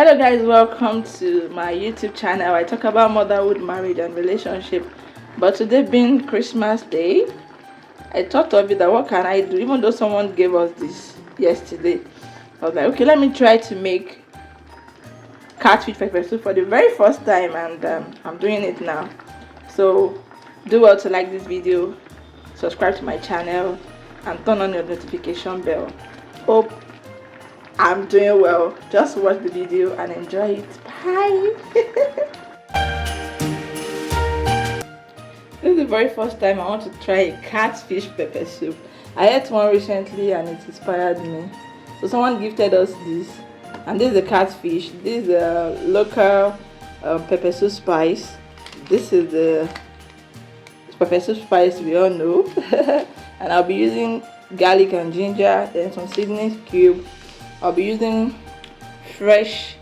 Hello guys, welcome to my YouTube channel. I talk about motherhood, marriage and relationship. But today being Christmas Day, I thought of it that what can I do, even though someone gave us this yesterday. I was like, okay, let me try to make catfish pepper soup for the very first time, and I'm doing it now. So do well to like this video, subscribe to my channel and turn on your notification bell. Hope I'm doing well. Just watch the video and enjoy it. Bye. This is the very first time I want to try a catfish pepper soup. I ate one recently and it inspired me. So someone gifted us this, and this is the catfish. This is the local pepper soup spice. This is the pepper soup spice we all know. And I'll be using garlic and ginger, then some seasoning cube. I'll be using fresh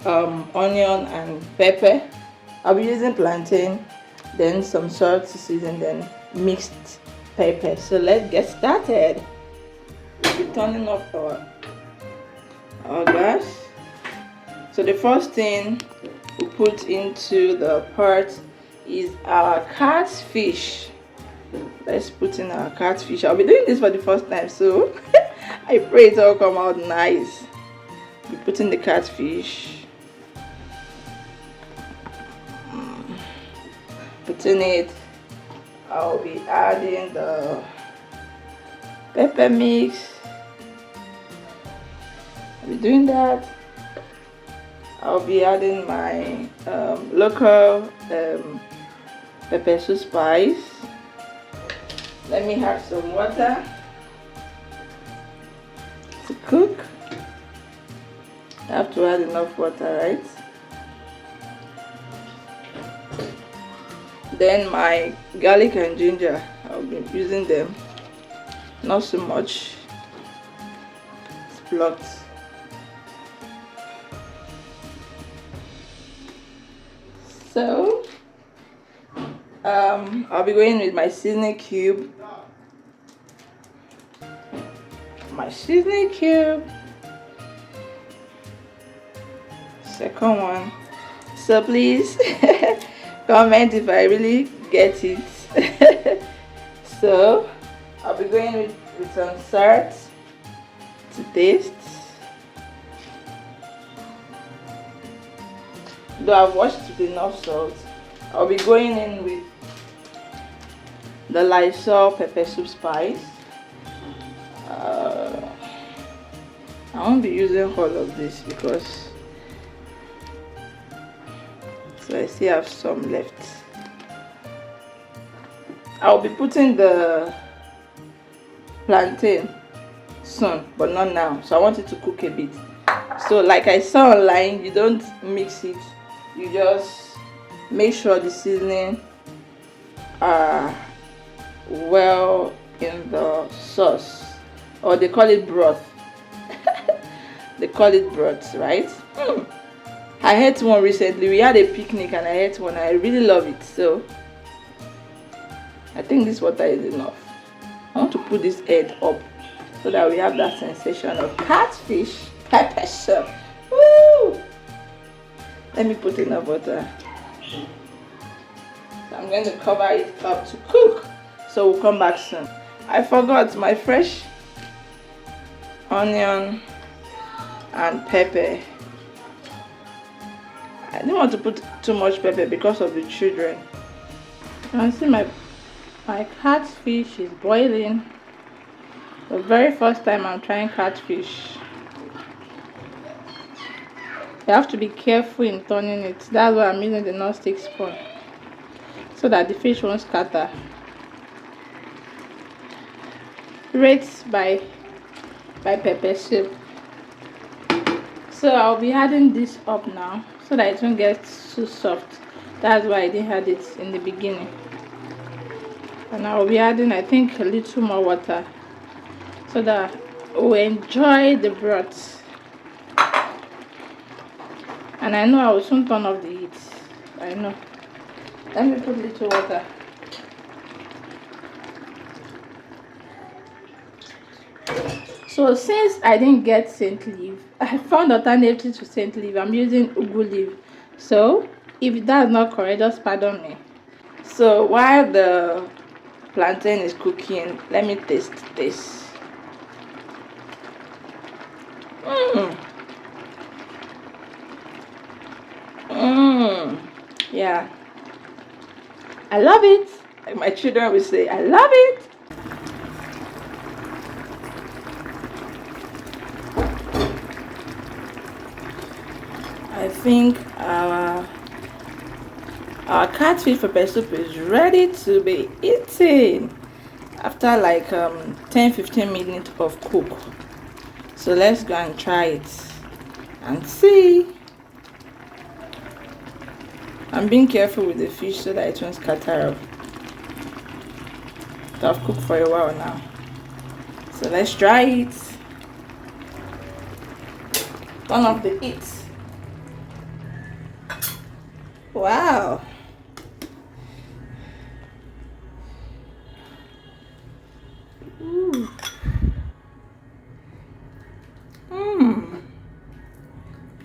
onion and pepper. I'll be using plantain, then some salt to season, then mixed pepper. So let's get started. We'll be turning off our gas. So the first thing we put into the pot is our catfish. Let's put in our catfish. I'll be doing this for the first time, so I pray it all come out nice. We put in the catfish. Putting it. I'll be adding the pepper mix. I'll be doing that. I'll be adding my local pepper soup spice. Let me have some water to cook. I have to add enough water, right? Then my garlic and ginger, I'll be using them. Not so much. It's blocked. So I'll be going with my seasoning cube. Second one. So please comment if I really get it. So I'll be going with some salt to taste. Though I've washed with enough salt, I'll be going in with the Lysol pepper soup spice. I won't be using all of this because I still have some left. I'll be putting the plantain soon, but not now. So I want it to cook a bit. So like I saw online, you don't mix it. You just make sure the seasoning are well in the sauce, or they call it broth. They call it broth, right? I had one recently. We had a picnic and I had one. I really love it. So I think this water is enough. I want to put this head up so that we have that sensation of catfish pepper soup. Woo! Let me put enough water. So I'm going to cover it up to cook. So we'll come back soon. I forgot my fresh onion and pepper. I didn't want to put too much pepper because of the children. You can see my catfish is boiling. The very first time I'm trying catfish. You have to be careful in turning it. That's why I'm using the non-stick spoon, so that the fish won't scatter. Rates by pepper soup. So I'll be adding this up now so that it won't get too soft. That's why I didn't add it in the beginning. And I'll be adding, I think, a little more water so that we'll enjoy the broth. And I know I will soon turn off the heat. I know. Let me put a little water. So since I didn't get saint leaf, I found alternative to saint leaf. I'm using ugu leaf. So if that's not correct, just pardon me. So while the plantain is cooking, let me taste this. Yeah, I love it. Like my children will say, I love it. I think our catfish pepper soup is ready to be eaten after like 10-15 minutes of cook. So let's go and try it and see. I'm being careful with the fish so that it won't scatter up. So I've cooked for a while now. So let's try it. One of the eats. Wow.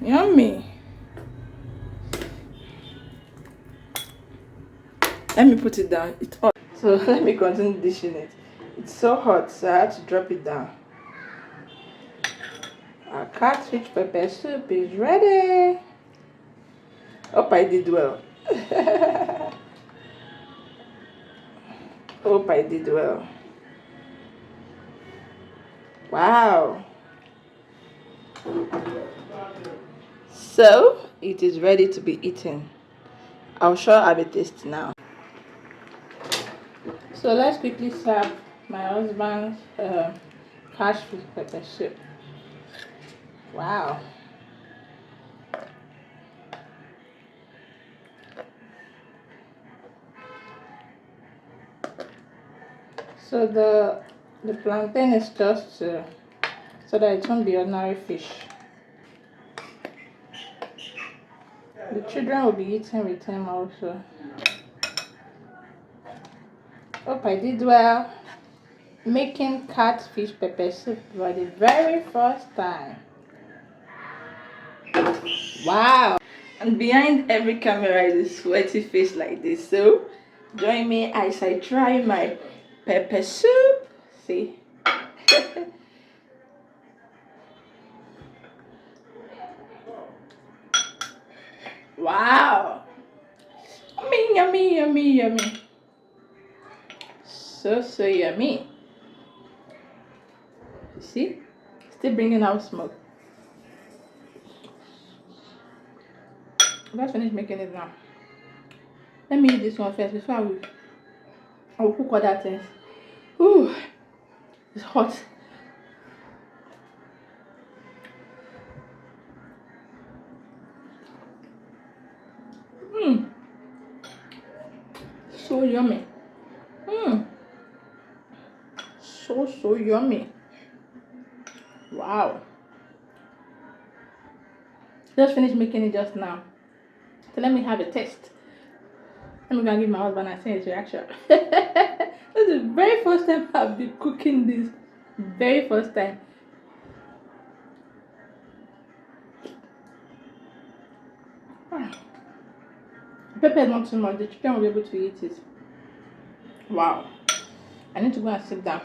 Yummy. Let me put it down. It's hot. So let me continue dishing it. It's so hot, so I had to drop it down. Our catfish pepper soup is ready. Hope I did well. Hope I did well. Wow. So it is ready to be eaten. I'll show have a taste now. So let's quickly serve my husband's catfish pepper soup. Wow. So the plantain is just so that it won't be ordinary fish. The children will be eating with him also. Hope I did well making catfish pepper soup for the very first time. Wow. And behind every camera is a sweaty face like this. So join me as I try my pepper soup. See? Wow. Yummy, yummy, yummy, yummy. So yummy. You see? Still bringing out smoke. Let's finish making it now. Let me eat this one first before I will cook other things. Ooh, it's hot. So yummy. So yummy. Wow. Just finished making it just now. So let me have a taste. Let me go and give my husband and see his reaction. This is the very first time I've been cooking this. Very first time. Pepper is not too much. The chicken will be able to eat it. Wow. I need to go and sit down.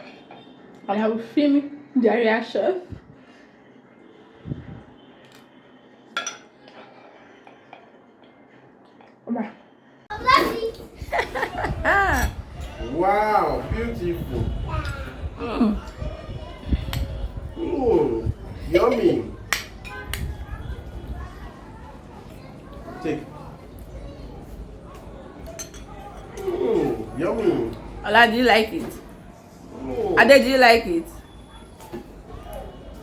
And I will film their reaction. Bye. Wow, beautiful. Yummy. Take. Yummy. Ola, do you like it? Ade, do you like it?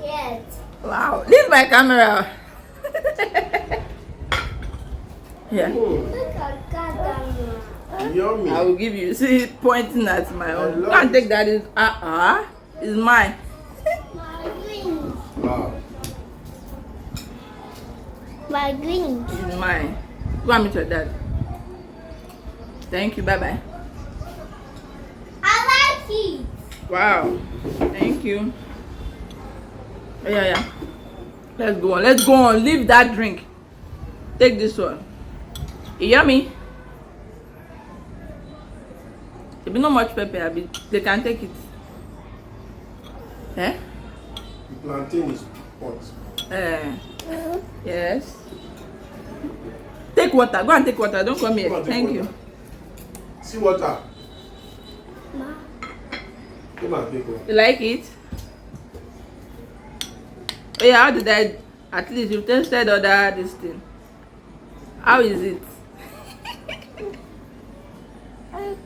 Yes. Wow, this is my camera. Yeah. Look at that. Yummy. I will give you. See, pointing at my own. You can't take that. It's mine. My green. Wow. My green. It's mine. Go and meet your dad. Thank you. Bye bye. I like it. Wow. Thank you. Yeah. Let's go on. Let's go on. Leave that drink. Take this one. Yummy. There be not much pepper. They can take it. Eh? The plantain is hot. Yes. Take water. Go and take water. Don't come here. Thank you. See water. Come and take water. You like it? Oh yeah, how did I? At least you tested other this thing. How is it?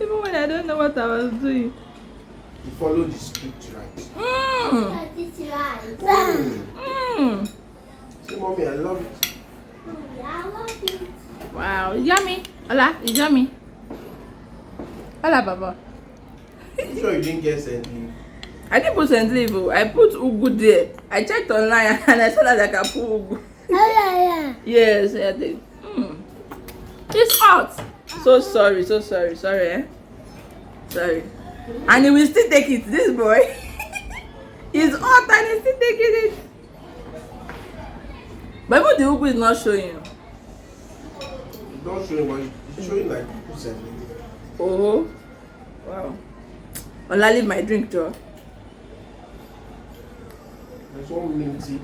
Even when I don't know what I was doing. You follow the script right. This right. Say, mommy, I love it. I love it. Wow, it's yummy. Hola, it's yummy. Hola, Baba. You sure you didn't get sent leave? I didn't put scent leaf. I put ugu there. I checked online and I saw that I can put ugu. Yes, I did. It's hot. So sorry. Sorry, eh? Sorry. And he will still take it. This boy. He's hot and he's still taking it. But even the ugu is not showing you. It's not showing, but it's showing like people sent leave. Oh. Wow. I'll leave my drink too. There's one minty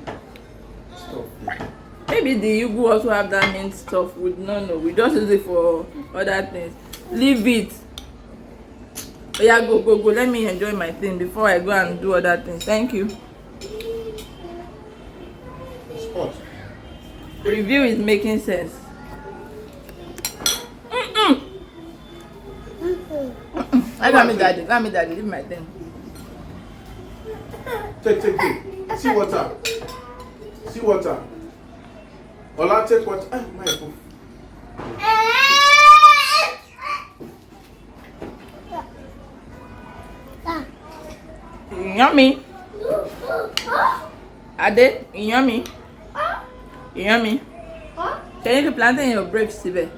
stuff there. Maybe the ugu also have that mint stuff. We don't know. We just use it for other things. Leave it. Oh yeah, go. Let me enjoy my thing before I go and do other things. Thank you. It's hot. Review is making sense. I got me daddy. Leave my thing. Take. See water. Ola, take water. Ah, my God. Yummy. Ade, yummy. Can you plant in your breaks, Sibe?